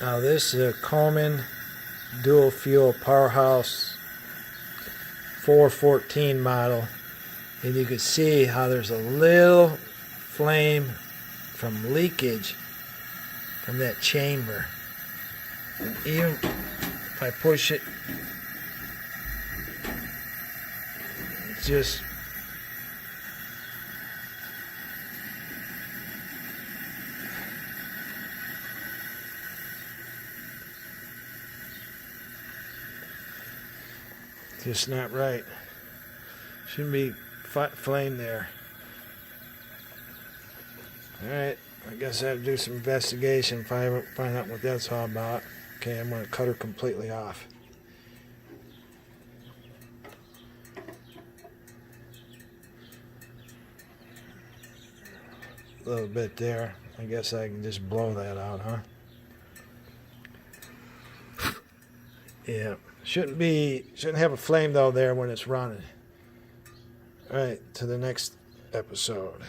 Now this is a Coleman Dual Fuel Powerhouse 414 model, and you can see how there's a little flame from leakage from that chamber. And even if I push it, it's just not right. Shouldn't be flame there. Alright, I guess I have to do some investigation, find out what that's all about. Okay, I'm going to cut her completely off. A little bit there. I guess I can just blow that out, huh? Yeah. Shouldn't have a flame though there when it's running. Alright, to the next episode.